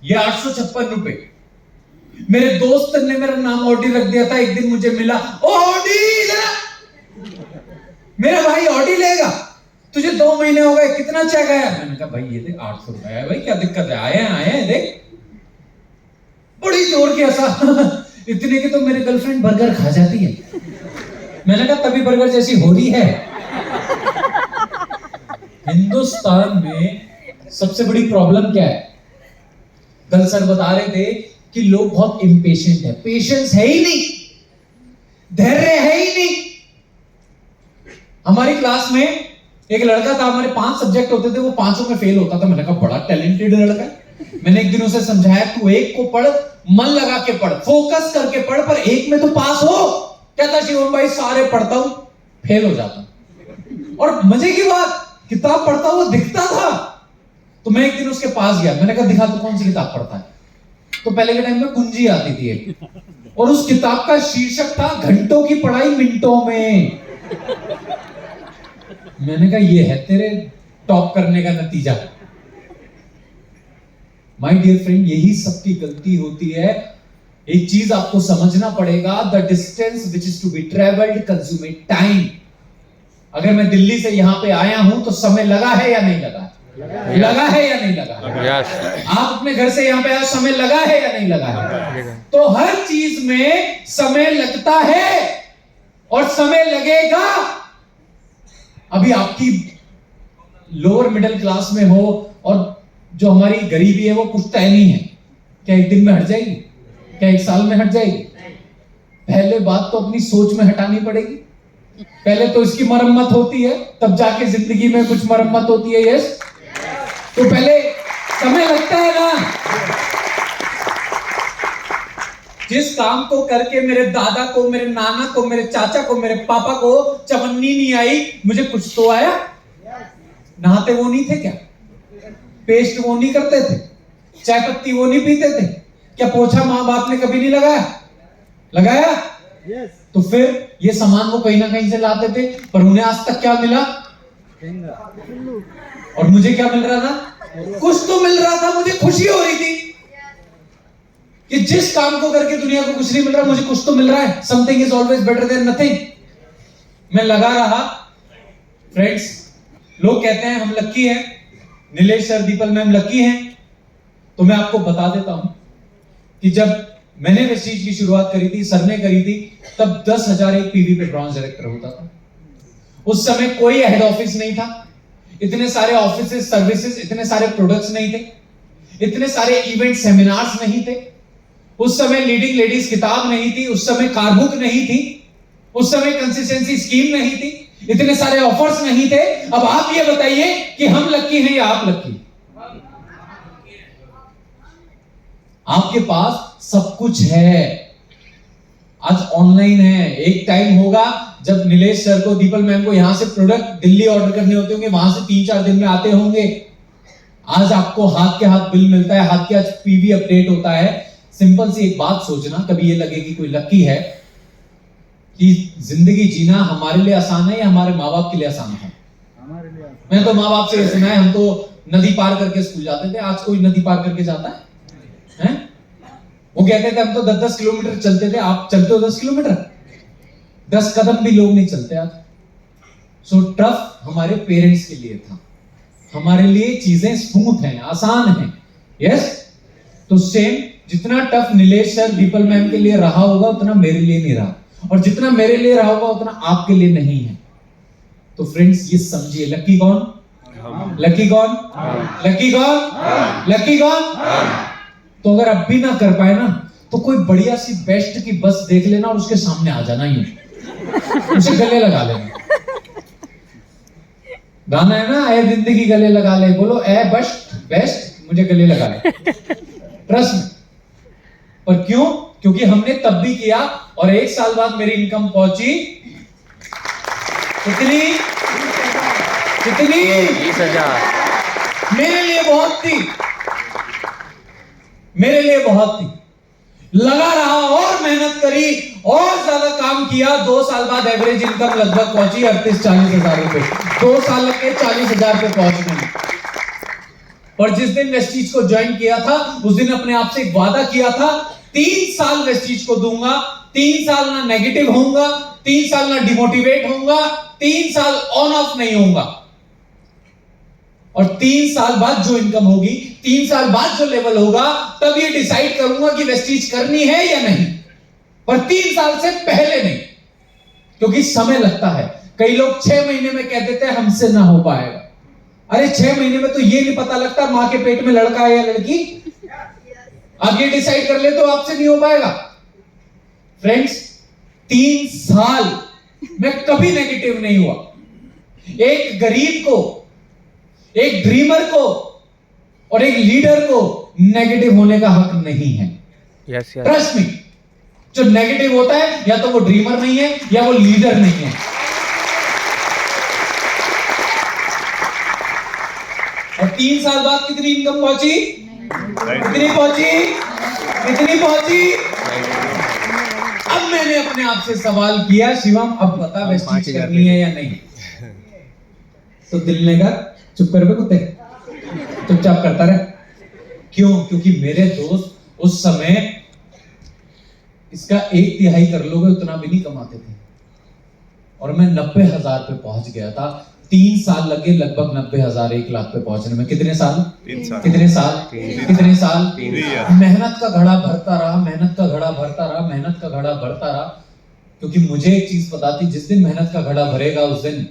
ये 856 रुपए। मेरे दोस्त ने मेरा नाम ऑडी रख दिया था, एक दिन मुझे मिला, ओ ऑडी, मेरा भाई ऑडी लेगा, तुझे 2 महीने हो गए, कितना चेक आया? मैंने कहा भाई ये देख 800 रुपए है, भाई क्या दिक्कत है, आए हैं देख। बड़ी जोर की हंसा। इतने की तो मेरी गर्लफ्रेंड बर्गर खा जाती है। मैंने कहा तभी बर्गर जैसी हो रही है। हिंदुस्तान में सबसे बड़ी प्रॉब्लम क्या है? कल सर बता रहे थे कि लोग बहुत इम्पेशेंट है, पेशेंस है ही नहीं, धैर्य है ही नहीं। हमारी क्लास में एक लड़का था, हमारे 5 सब्जेक्ट होते थे, वो 5 में फेल होता था। मैंने कहा बड़ा टैलेंटेड लड़का है। मैंने एक दिन उसे समझाया, तू एक को पढ़, मन लगा के पढ़, फोकस करके पढ़, पर एक में तो पास हो। कहता शिवम भाई सारे पढ़ता हूं, फेल हो जाता हूं। और मजे की बात, किताब पढ़ता हुआ दिखता था। तो मैं एक दिन उसके पास गया, मैंने कहा दिखा तू कौन सी किताब पढ़ता है। तो पहले के टाइम में कुंजी आती थी एक, और उस किताब का शीर्षक था घंटों की पढ़ाई मिनटों में। मैंने कहा ये है तेरे टॉप करने का नतीजा। माय डियर फ्रेंड, यही सबकी गलती होती है। एक चीज आपको समझना पड़ेगा, the distance which is to be travelled consume time. अगर मैं दिल्ली से यहां पे आया हूं तो समय लगा है या नहीं लगा? लगा है या नहीं लगा? आप अपने घर से यहां पे आए, समय लगा है या नहीं लगा है? तो हर चीज में समय लगता है और समय लगेगा। अभी आपकी लोअर मिडिल क्लास में हो और जो हमारी गरीबी है वो कुछ तय नहीं है। क्या एक दिन में हट जाएगी? क्या एक साल में हट जाएगी? पहले बात तो अपनी सोच में हटानी पड़ेगी। पहले तो इसकी मरम्मत होती है, तब जाके जिंदगी में कुछ मरम्मत होती है। यस, तो पहले समय लगता है ना। जिस काम को करके मेरे दादा को, मेरे नाना को, मेरे चाचा को, मेरे पापा को चवन्नी नहीं आई, मुझे कुछ तो आया। नहाते वो नहीं थे क्या? पेस्ट वो नहीं करते थे? चाय पत्ती वो नहीं पीते थे क्या? पोछा माँ बाप ने कभी नहीं लगाया? लगाया? yes. तो फिर ये सामान वो कहीं ना कहीं से लाते थे, पर उन्हें आज तक क्या मिला? और मुझे क्या मिल रहा था? कुछ तो मिल रहा था। मुझे खुशी हो रही थी कि जिस काम को करके दुनिया को कुछ नहीं मिल रहा, मुझे कुछ तो मिल रहा है। Something is always better than nothing. मैं लगा रहा। फ्रेंड्स, लोग कहते हैं हम लकी हैं, Nilesh sir, the people ma'am lucky हैं। तो मैं आपको बता देता हूं कि जब मैंने वेस्टीज की शुरुआत करी थी, सर ने करी थी, तब 10,000 एक पीवी पे ब्रांच डायरेक्टर होता था। उस समय कोई हेड ऑफिस नहीं था, इतने सारे ऑफिसेस, सर्विसेज, इतने सारे प्रोडक्ट्स नहीं थे, इतने सारे इवेंट सेमिनार्स नहीं थे। उस समय लीडिंग लेडीज किताब नहीं थी, उस समय कारबुक नहीं थी, उस समय कंसिस्टेंसी स्कीम नहीं थी, इतने सारे ऑफर्स नहीं थे। अब आप ये बताइए कि हम लकी हैं या आप लकी? आपके पास सब कुछ है, आज ऑनलाइन है। एक टाइम होगा जब नीलेश सर को, दीपल मैम को यहां से प्रोडक्ट दिल्ली ऑर्डर करने होते होंगे, वहां से 3-4 दिन में आते होंगे। आज आपको हाथ के हाथ बिल मिलता है, हाथ के हाथ पीवी अपडेट होता है। सिंपल सी एक बात सोचना, कभी ये लगे कि कोई लकी है कि जिंदगी जीना हमारे लिए आसान है या हमारे माँ बाप के लिए आसान है? मैं तो माँ बाप से सुना है, हम तो नदी पार करके स्कूल जाते थे। आज कोई नदी पार करके जाता है? वो कहते थे हम तो 10-10 किलोमीटर चलते थे। आप चलते हो 10 किलोमीटर? 10 कदम भी लोग नहीं चलते आज। सो टफ हमारे पेरेंट्स के लिए था, हमारे लिए चीजें स्मूथ हैं, आसान हैं। यस, तो सेम जितना tough Nilesh sir, the people ma'am के लिए रहा होगा, उतना मेरे लिए नहीं रहा, और जितना मेरे लिए रहा होगा उतना आपके लिए नहीं है। तो फ्रेंड्स, ये समझिए, लकी कौन? लकी कौन? लकी कौन? लकी कौन? तो अगर अब भी ना कर पाए ना, तो कोई बढ़िया सी बेस्ट की बस देख लेना और उसके सामने आ जाना, ही उसे गले लगा लेना। गाना है ना, ए जिंदगी गले लगा ले, बोलो ए बेस्ट, बेस्ट मुझे गले लगा ले। ट्रस्ट में। पर क्यों? क्योंकि हमने तब भी किया, और 1 साल बाद मेरी इनकम पहुंची कितनी? कितनी? 20,000। मेरे लिए बहुत थी, मेरे लिए बहुत थी। लगा रहा और मेहनत करी और ज्यादा काम किया। 2 साल बाद एवरेज इनकम लगभग पहुंची 38-40 हजार रुपए। 2 साल लगे 40 हजार पे पहुंचने में। और जिस दिन वेस्टीज को ज्वाइन किया था उस दिन अपने आप से एक वादा किया था, 3 साल वेस्टीज को दूंगा, 3 साल ना नेगेटिव होऊंगा, 3 साल ना डिमोटिवेट होऊंगा, 3 साल ऑन ऑफ नहीं होऊंगा। और 3 साल बाद जो इनकम होगी, 3 साल बाद जो लेवल होगा, तब ये डिसाइड करूंगा कि वेस्टीज करनी है या नहीं, पर 3 साल से पहले नहीं, क्योंकि समय लगता है। कई लोग 6 महीने में कह देते हैं हमसे ना हो पाएगा। अरे 6 महीने में तो ये नहीं पता लगता मां के पेट में लड़का है या लड़की। आप ये डिसाइड कर ले तो आपसे नहीं हो पाएगा। फ्रेंड्स, 3 साल में कभी नेगेटिव नहीं हुआ। एक गरीब को, एक ड्रीमर को और एक लीडर को नेगेटिव होने का हक नहीं है। यस यस ट्रस्ट मी, जो नेगेटिव होता है या तो वो ड्रीमर नहीं है या वो लीडर नहीं है। और 3 साल बाद कितनी इनकम पहुंची? कितनी पहुंची? कितनी पहुंची? अब मैंने अपने आप से सवाल किया, शिवम अब बता वेस्टीज करनी है या नहीं? तो दिल ने कहा चुप कर बे कुत्ते, चुपचाप करता रहे। क्यों? क्योंकि मेरे दोस्त उस समय इसका 1/3 कर लोगे उतना भी नहीं कमाते थे, और मैं 90,000 पे पहुंच गया था। 3 साल लगे लगभग 90,000 1 लाख पे पहुंचने में। कितने साल? 3 साल। कितने साल? कितने साल? 3 ईयर। मेहनत का घड़ा भरता रहा, मेहनत का घड़ा भरता रहा, मेहनत का घड़ा भरता रहा, क्योंकि मुझे एक चीज पता थी, जिस दिन मेहनत का घड़ा भरेगा उस दिन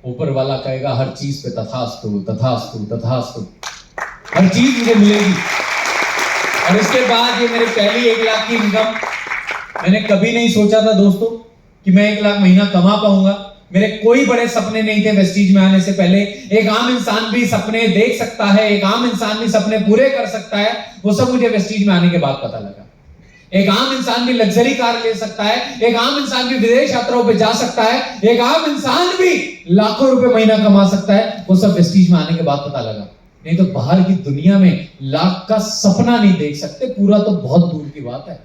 ऊपर वाला कहेगा हर चीज पे तथास्तु तथास्तु तथास्तु, हर चीज मुझे मिलेगी। और इसके बाद ये मेरी पहली 1 लाख की इनकम। मैंने कभी नहीं सोचा था दोस्तों कि मैं 1 लाख महीना कमा पाऊंगा। मेरे कोई बड़े सपने नहीं थे वेस्टीज में आने से पहले। एक आम इंसान भी सपने देख सकता है, एक आम इंसान भी सपने पूरे कर सकता है, वो सब मुझे वेस्टीज में आने के बाद पता लगा। एक आम इंसान भी लग्जरी कार ले सकता है, एक आम इंसान भी विदेश यात्राओं पे जा सकता है, एक आम इंसान भी लाखों रुपए महीना कमा सकता है, वो सब वेस्टीज में आने के बाद पता लगा। नहीं तो बाहर की दुनिया में लाख का सपना नहीं देख सकते, पूरा तो बहुत दूर की बात है।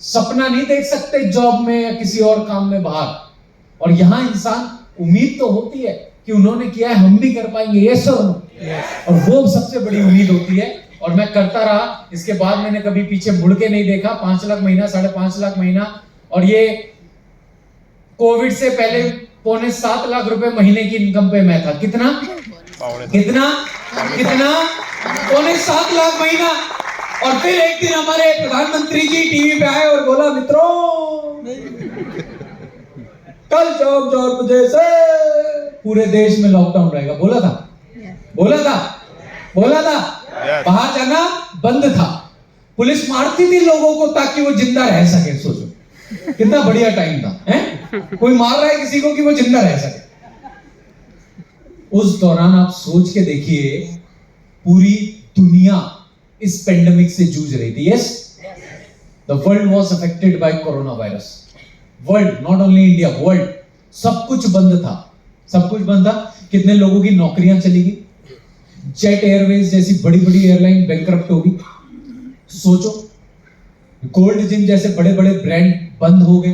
सपना नहीं देख सकते जॉब में या किसी और काम में बाहर। और यहां इंसान उम्मीद तो होती है कि उन्होंने किया है हम भी कर पाएंगे, ये सर, और वो सबसे बड़ी उम्मीद होती है। और मैं करता रहा। इसके बाद मैंने कभी पीछे मुड़ के नहीं देखा। 5 लाख महीना, 5.5 लाख महीना, और ये कोविड से पहले 7.25 लाख रुपए महीने की इनकम पे मैं था। कितना? कितना? कितना? 7.25 लाख महीना। और फिर एक दिन हमारे प्रधानमंत्री जी टीवी पे आए और बोला मित्रों कल शाम 4 बजे से पूरे देश में लॉकडाउन रहेगा। बोला था, बोला था, बोला था। बाहर जाना बंद था। पुलिस मारती थी लोगों को ताकि वो जिंदा रह सके। सोचो कितना बढ़िया टाइम था, हैं? कोई मार रहा है किसी को कि वो जिंदा रह सके। उस दौरान आप सोच के देखिए, पूरी दुनिया इस पेंडेमिक से जूझ रही थी। Yes, the world was affected by corona virus. World, not only India, world. सब कुछ बंद था, सब कुछ बंद था। कितने लोगों की नौकरियां चली गई। जेट एयरवेज जैसी बड़ी बड़ी एयरलाइन बैंकरप्ट होगी। सोचो, गोल्ड जिम जैसे बड़े बड़े ब्रांड बंद हो गए।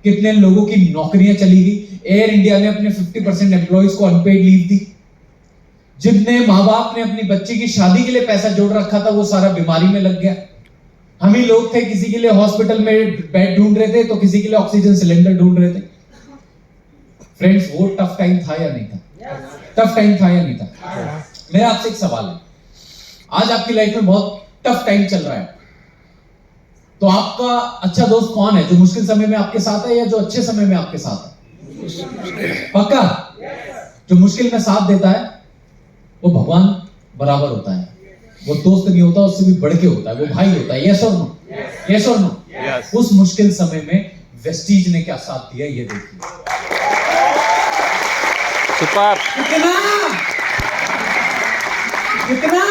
कितने लोगों की नौकरियां चली गई। एयर इंडिया ने अपने 50% एम्प्लॉइज को अनपेड लीव दी। जितने माँ बाप ने अपनी बच्ची की शादी के लिए पैसा जोड़ रखा था वो सारा बीमारी में लग गया। हम ही लोग थे, किसी के लिए हॉस्पिटल में बेड ढूंढ रहे थे तो किसी के लिए ऑक्सीजन सिलेंडर ढूंढ रहे थे। फ्रेंड्स, वो टफ टाइम था या नहीं था? टफ टाइम था या नहीं था? मेरा आपसे एक सवाल है। आज आपकी लाइफ में बहुत टफ टाइम चल रहा है, तो आपका अच्छा दोस्त कौन है? जो मुश्किल समय में आपके साथ है या जो अच्छे समय में आपके साथ है? पक्का? जो मुश्किल में साथ देता है वो भगवान बराबर होता है। वो दोस्त नहीं होता, उससे भी बढ़ के होता है, वो भाई होता है। यस और नो? यस और नो? उस मुश्किल समय में वेस्टीज ने क्या साथ दिया ये देखिए। सुपर। कितना? कितना?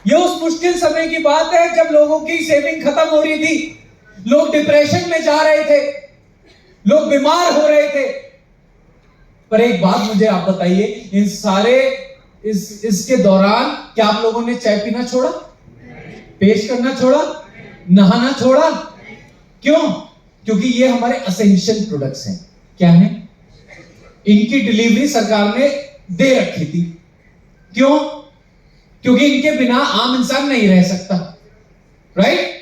ये उस मुश्किल समय की बात है जब लोगों की सेविंग खत्म हो रही थी, लोग डिप्रेशन में जा रहे थे, लोग बीमार हो रहे थे। पर एक बात मुझे आप बताइए, इन सारे इसके दौरान क्या आप लोगों ने चाय पीना छोड़ा? पेश करना छोड़ा? नहाना छोड़ा? क्यों? क्योंकि ये हमारे एसेंशियल प्रोडक्ट्स हैं। क्या है? इनकी डिलीवरी सरकार ने दे रखी थी। क्यों? क्योंकि इनके बिना आम इंसान नहीं रह सकता, राइट?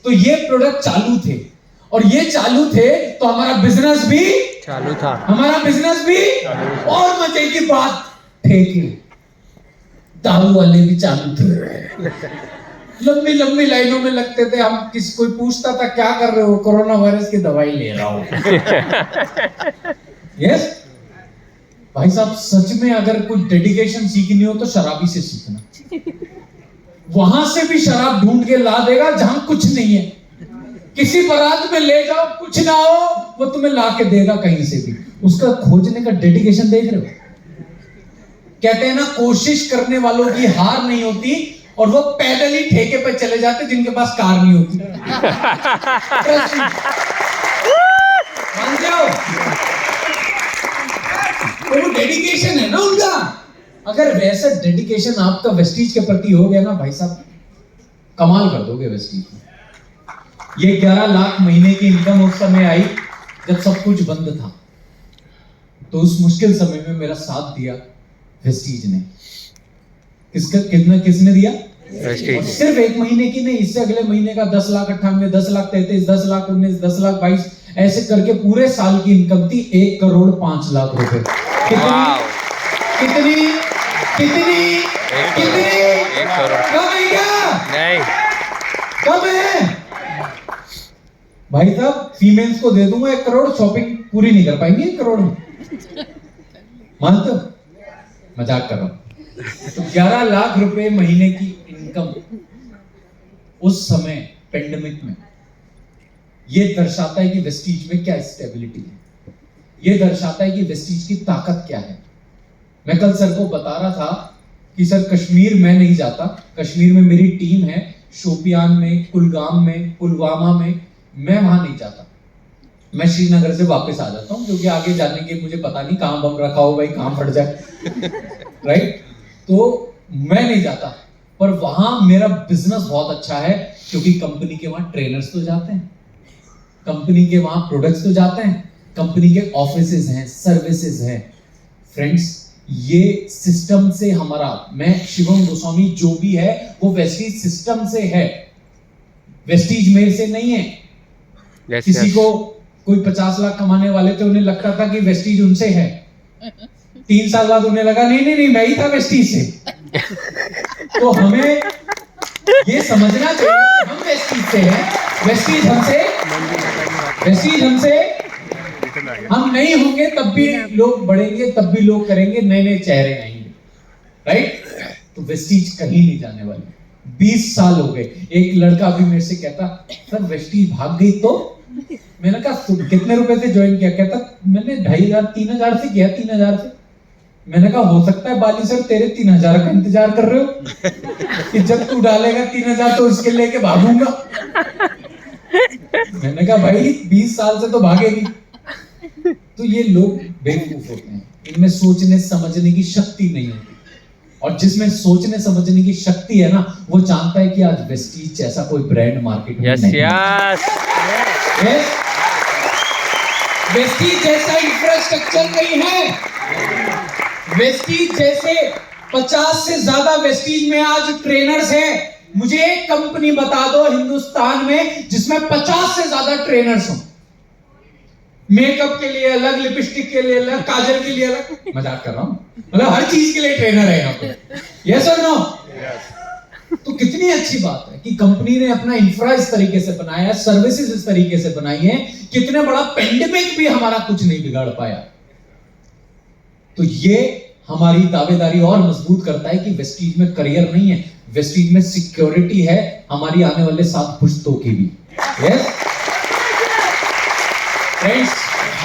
तो ये प्रोडक्ट चालू थे, और ये चालू थे तो हमारा बिजनेस भी चालू था। हमारा बिजनेस भी और मजे की बात ठेके दारू वाले भी चालू थे। लंबी लंबी लाइनों में लगते थे हम। कोई पूछता था क्या कर रहे हो? कोरोना वायरस की दवाई ले रहा हूं। यस भाई साहब, सच में अगर कोई डेडिकेशन सीखनी हो तो शराबी से सीखना। वहां से भी शराब ढूंढ के ला देगा जहां कुछ नहीं है। किसी बारात में ले जाओ, कुछ ना हो, वो तुम्हें ला के देगा कहीं से भी। उसका खोजने का डेडिकेशन देख रहे हो? कहते हैं ना, कोशिश करने वालों की हार नहीं होती, और वो पैदल ही ठेके पे चले जाते जिनके पास कार नहीं होती। मानते हो? तो वो डेडिकेशन है ना उनका। अगर वैसा डेडिकेशन आपका वेस्टीज के प्रति हो गया ना भाई साहब, कमाल कर दोगे वेस्टीज में। ये 11 लाख महीने की इनकम उस समय आई जब सब कुछ बंद था। तो उस मुश्किल समय में मेरा साथ दिया वेस्टीज ने। किसने दिया? वेस्टीज। सिर्फ एक महीने की नहीं, इससे अगले महीने का 10,98,000, 10,33,000, 10,19,000, 10,22,000, ऐसे करके पूरे साल की इनकम थी 1,05,00,000 रुपए। कितनी? एक करोड़। कम है क्या? नहीं, कम है भाई साहब। फीमेल्स को दे दूंगा 1 करोड़, शॉपिंग पूरी नहीं कर पाएंगे 1 करोड़ में। मानते हो? मजाक कर रहा हूं। तो 11 लाख रुपए महीने की इनकम उस समय पेंडेमिक में, ये दर्शाता है कि वेस्टीज में क्या स्टेबिलिटी है। ये दर्शाता है कि वेस्टीज की ताकत क्या है। मैं कल सर को बता रहा था कि सर कश्मीर मैं नहीं जाता, कश्मीर में मेरी टीम है, शोपियान में, कुलगाम में, पुलवामा में, मैं वहां नहीं जाता। मैं श्रीनगर से वापस आ जाता हूं, क्योंकि आगे जाने के मुझे पता नहीं कहां बम रखा हो भाई, कहां फट जाए। राइट? तो मैं नहीं जाता, पर वहां मेरा बिजनेस बहुत अच्छा है, क्योंकि कंपनी के वहां ट्रेनर्स तो जाते हैं, कंपनी के वहां प्रोडक्ट्स तो जाते हैं, कंपनी के ऑफिसेज हैं, सर्विसेज हैं। फ्रेंड्स, ये सिस्टम से हमारा, मैं शिवम गोस्वामी जो भी है वो वेस्टीज सिस्टम से है, वेस्टीज मेरे से नहीं है। किसी को कोई 50 लाख कमाने वाले थे, उन्हें लगता था कि वेस्टीज उनसे है। 3 साल बाद उन्हें लगा नहीं मैं ही था वेस्टीज से। तो हमें ये समझना चाहिए कि हम वेस्टीज से हैं, वेस्टीज हमसे हम नहीं होंगे तब भी लोग बढ़ेंगे, तब भी लोग करेंगे, नए नए चेहरे आएंगे। राइट? तो वेस्टीज कहीं नहीं जाने वाली। 20 साल हो गए। एक लड़का भी मेरे से कहता, सर वेस्टीज भाग गई तो? मैंने कहा कितने रुपए से ज्वाइन किया? कहता मैंने 2,500 3,000 से किया, 3,000 से। मैंने कहा हो सकता है बाली सर तेरे 3,000 का इंतजार कर रहे हो कि जब तू डालेगा 3,000 तो उसके लेके भागूंगा। मैंने कहा भाई 20 साल से तो भागेगी। तो ये लोग बेवकूफ होते हैं, इनमें सोचने समझने की शक्ति नहीं होती। और जिसमें सोचने समझने की शक्ति है ना, वो जानता है कि आज वेस्टीज जैसा कोई ब्रांड मार्केट में नहीं है। वेस्टीज जैसा इंफ्रास्ट्रक्चर नहीं है। वेस्टीज जैसे 50 से ज्यादा वेस्टीज में आज ट्रेनर्स हैं। मुझे एक कंपनी बता दो हिंदुस्तान में जिसमें 50 से ज्यादा ट्रेनर्स हों। मेकअप के लिए अलग, लिपस्टिक के लिए अलग, काजल के लिए अलग। मजाक कर रहा हूं, मतलब हर चीज के लिए ट्रेनर है यहाँ पे। यस और नो? तो कितनी अच्छी बात है कि कंपनी ने अपना इंफ्रा इस तरीके से बनाया है, सर्विसेज इस तरीके से बनाई है। कितने बड़ा पेंडेमिक भी हमारा कुछ नहीं बिगाड़ पाया। तो ये हमारी दावेदारी और मजबूत करता है कि वेस्टीज में करियर नहीं है, वेस्टीज में सिक्योरिटी है हमारी आने वाले 7 पुश्तों की भी। यस फ्रेंड्स,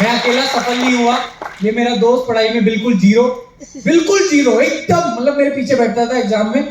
मैं अकेला सफल नहीं हुआ। ये मेरा दोस्त पढ़ाई में बिल्कुल जीरो, एकदम, मतलब मेरे पीछे बैठता था एग्जाम में,